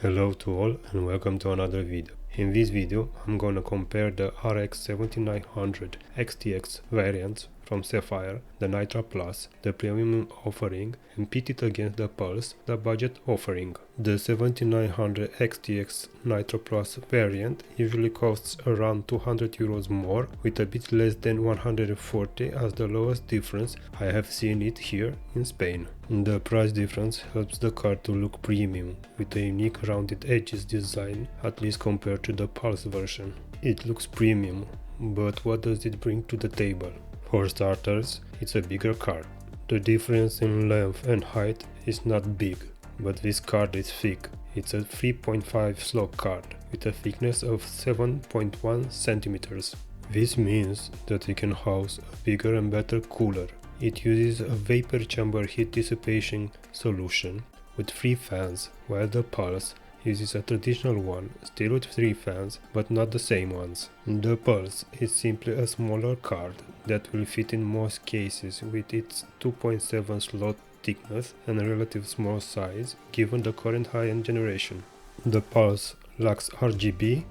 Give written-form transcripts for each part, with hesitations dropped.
Hello to all and welcome to another video. In this video I'm gonna compare the RX 7900 XTX variants from Sapphire, the Nitro Plus, the premium offering, and pit it against the Pulse, the budget offering. The 7900 XTX Nitro Plus variant usually costs around €200 more, with a bit less than 140 as the lowest difference. I have seen it here in Spain. The price difference helps the card to look premium, with a unique rounded edges design, at least compared to the Pulse version. It looks premium, but what does it bring to the table? For starters, it's a bigger card. The difference in length and height is not big, but this card is thick. It's a 3.5 slot card with a thickness of 7.1 centimeters. This means that it can house a bigger and better cooler. It uses a vapor chamber heat dissipation solution with 3 fans, while the Pulse uses a traditional one, still with 3 fans, but not the same ones. The Pulse is simply a smaller card that will fit in most cases with its 2.7 slot thickness and relative small size given the current high-end generation. The Pulse lacks RGB,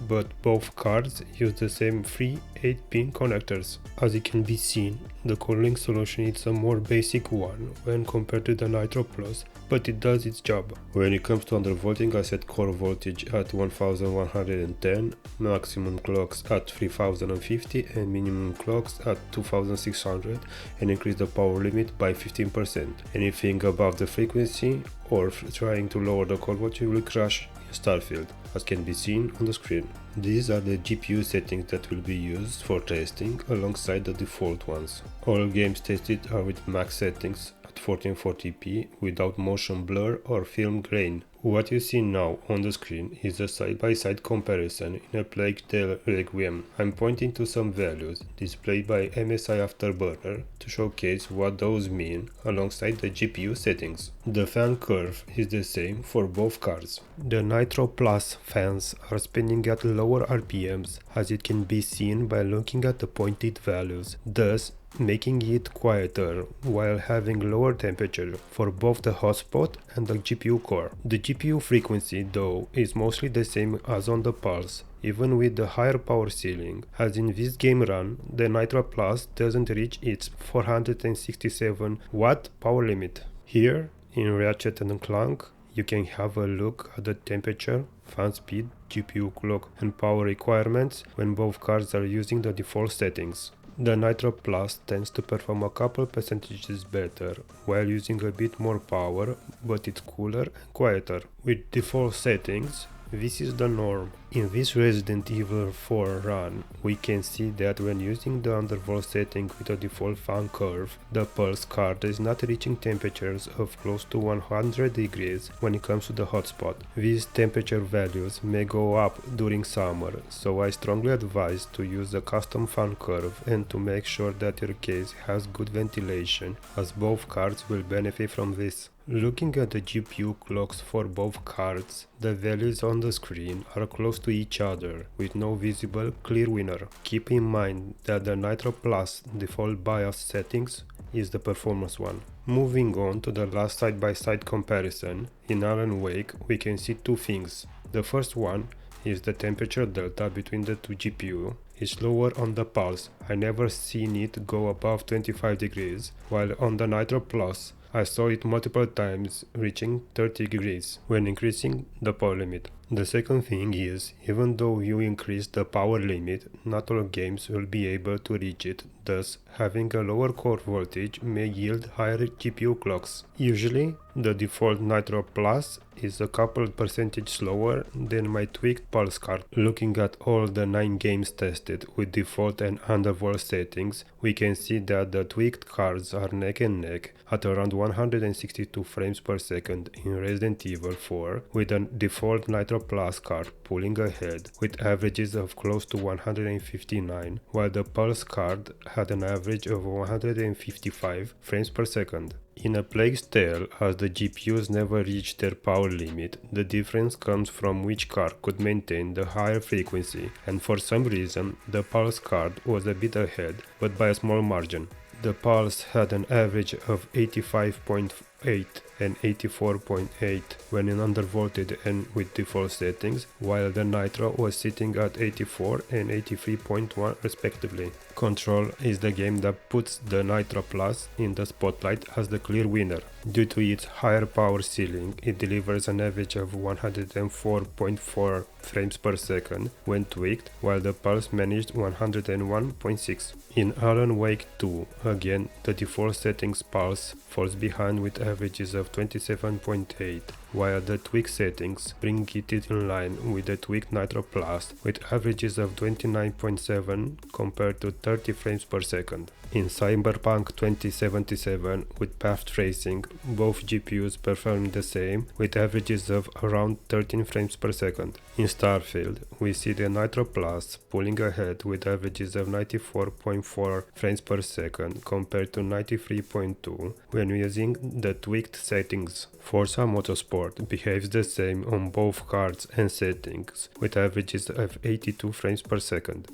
but both cards use the same 3 8-pin connectors. As it can be seen, the cooling solution is a more basic one when compared to the Nitro Plus, but it does its job. When it comes to undervolting, I set core voltage at 1110, maximum clocks at 3050 and minimum clocks at 2600, and increase the power limit by 15%. Anything above the frequency or trying to lower the core voltage will crash in Starfield, as can be seen on the screen. These are the GPU settings that will be used for testing alongside the default ones. All games tested are with max settings at 1440p without motion blur or film grain. What you see now on the screen is a side-by-side comparison in a Plague Tale Requiem. I'm pointing to some values displayed by MSI Afterburner to showcase what those mean alongside the GPU settings. The fan curve is the same for both cards. The Nitro Plus fans are spinning at lower RPMs, as it can be seen by looking at the pointed values, thus making it quieter while having lower temperature for both the hotspot and the GPU core. The GPU frequency though is mostly the same as on the Pulse, even with the higher power ceiling, as in this game run the Nitro Plus doesn't reach its 467 watt power limit. Here in Ratchet and Clank you can have a look at the temperature, fan speed, GPU clock and power requirements when both cards are using the default settings. The Nitro Plus tends to perform a couple percentages better while using a bit more power, but it's cooler and quieter. With default settings, this is the norm. In this Resident Evil 4 run, we can see that when using the undervolt setting with a default fan curve, the Pulse card is not reaching temperatures of close to 100 degrees when it comes to the hotspot. These temperature values may go up during summer, so I strongly advise to use a custom fan curve and to make sure that your case has good ventilation, as both cards will benefit from this. Looking at the GPU clocks for both cards, the values on the screen are close to each other, with no visible clear winner. Keep in mind that the Nitro Plus default BIOS settings is the performance one. Moving on to the last side-by-side comparison, in Alan Wake we can see two things. The first one is the temperature delta between the two GPU. It's lower on the Pulse, I never seen it go above 25 degrees, while on the Nitro Plus I saw it multiple times reaching 30 degrees when increasing the power limit. The second thing is, even though you increase the power limit, not all games will be able to reach it, thus having a lower core voltage may yield higher GPU clocks. Usually, the default Nitro Plus is a couple percentage slower than my tweaked Pulse card. Looking at all the 9 games tested with default and undervolt settings, we can see that the tweaked cards are neck and neck at around 162 frames per second in Resident Evil 4, with a default Nitro Plus card pulling ahead with averages of close to 159, while the Pulse card had an average of 155 frames per second. In A Plague Tale, as the GPUs never reach their power limit, the difference comes from which card could maintain the higher frequency, and for some reason the Pulse card was a bit ahead, but by a small margin. The Pulse had an average of 85.5 and 84.8 when in undervolted and with default settings, while the Nitro was sitting at 84 and 83.1 respectively. Control is the game that puts the Nitro Plus in the spotlight as the clear winner. Due to its higher power ceiling, it delivers an average of 104.4 frames per second when tweaked, while the Pulse managed 101.6. In Alan Wake 2, again, the default settings Pulse falls behind with averages of 27.8, while the tweak settings bring it in line with the tweaked Nitro Plus with averages of 29.7 compared to 30 frames per second. In Cyberpunk 2077 with path tracing, both GPUs perform the same with averages of around 13 frames per second. In Starfield, we see the Nitro Plus pulling ahead with averages of 94.4 frames per second compared to 93.2 when using the tweaked settings. Forza Motorsport behaves the same on both cards and settings with averages of 82 frames per second.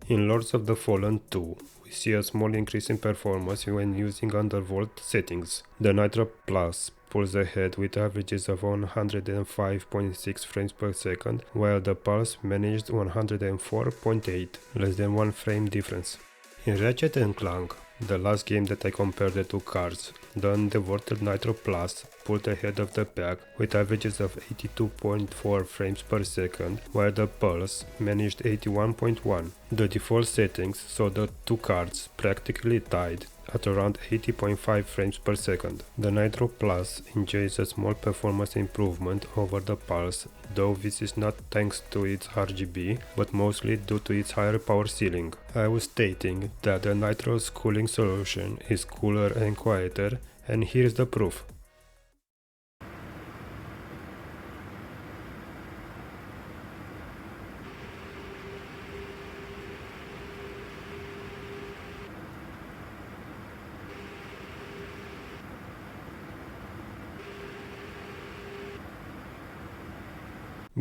In Lords of the Fallen 2, we see a small increase in performance when using undervolt settings. The Nitro Plus pulls ahead with averages of 105.6 frames per second, while the Pulse managed 104.8, less than 1 frame difference. In Ratchet & Clank, the last game that I compared the two cards, the undervolted Nitro Plus pulled ahead of the pack with averages of 82.4 frames per second, while the Pulse managed 81.1. The default settings saw the two cards practically tied at around 80.5 frames per second. The Nitro Plus enjoys a small performance improvement over the Pulse, though this is not thanks to its RGB, but mostly due to its higher power ceiling. I was stating that the Nitro's cooling solution is cooler and quieter, and here's the proof.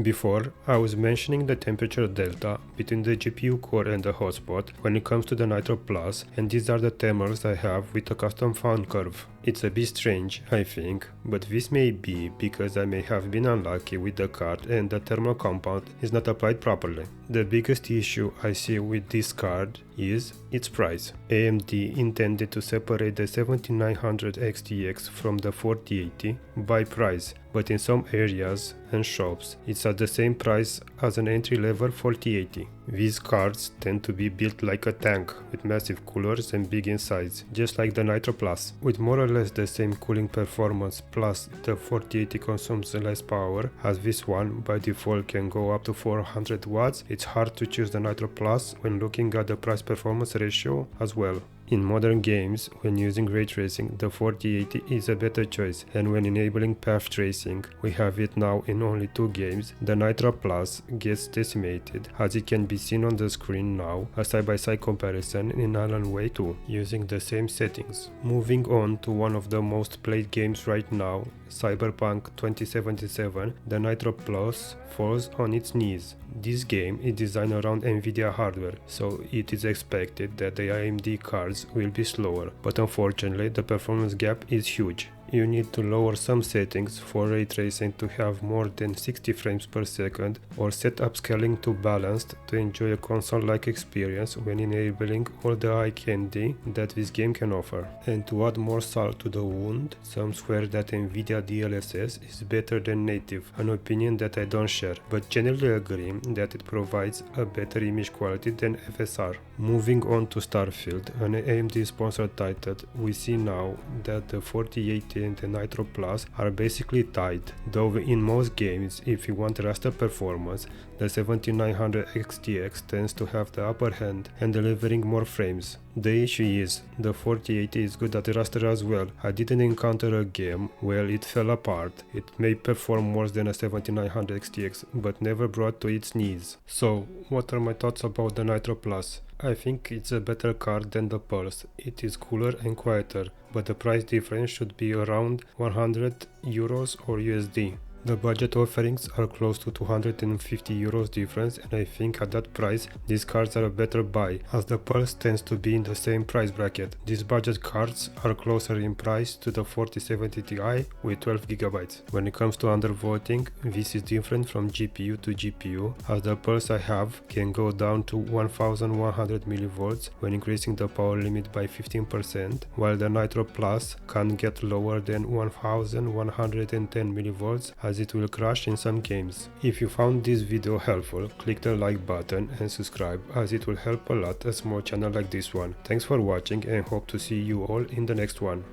Before, I was mentioning the temperature delta between the GPU core and the hotspot when it comes to the Nitro Plus, and these are the thermals I have with a custom fan curve. It's a bit strange, I think, but this may be because I may have been unlucky with the card and the thermal compound is not applied properly. The biggest issue I see with this card is its price. AMD intended to separate the 7900 XTX from the 4080 by price, but in some areas and shops it's at the same price as an entry-level 4080. These cards tend to be built like a tank with massive coolers and big in size, just like the Nitro Plus. With more or less the same cooling performance plus the 4080 consumes less power, as this one by default can go up to 400 watts, it's hard to choose the Nitro Plus when looking at the price-performance ratio as well. In modern games, when using ray tracing, the 4080 is a better choice, and when enabling path tracing, we have it now in only 2 games, the Nitro Plus gets decimated, as it can be seen on the screen now, a side-by-side comparison in Alan Wake 2, using the same settings. Moving on to one of the most played games right now, Cyberpunk 2077, the Nitro Plus falls on its knees. This game is designed around Nvidia hardware, so it is expected that the AMD cards will be slower, but unfortunately the performance gap is huge. You need to lower some settings for ray tracing to have more than 60 frames per second, or set upscaling to balanced to enjoy a console-like experience when enabling all the eye candy that this game can offer. And to add more salt to the wound, some swear that Nvidia DLSS is better than native, an opinion that I don't share, but generally agree that it provides a better image quality than FSR. Moving on to Starfield, an AMD sponsored title, we see now that the 4080 and the Nitro Plus are basically tied, though in most games, if you want raster performance, the 7900 XTX tends to have the upper hand and delivering more frames. The issue is, the 4080 is good at raster as well. I didn't encounter a game where it fell apart. It may perform worse than a 7900 XTX, but never brought to its knees. So, what are my thoughts about the Nitro Plus? I think it's a better card than the Pulse. It is cooler and quieter, but the price difference should be around 100 euros or USD. The budget offerings are close to 250 euros difference, and I think at that price these cards are a better buy, as the Pulse tends to be in the same price bracket. These budget cards are closer in price to the 4070 Ti with 12GB. When it comes to undervolting, this is different from GPU to GPU, as the Pulse I have can go down to 1100 mV when increasing the power limit by 15%, while the Nitro Plus can get lower than 1110 mV, as it will crash in some games. If you found this video helpful, click the like button and subscribe, as it will help a lot a small channel like this one. Thanks for watching and hope to see you all in the next one.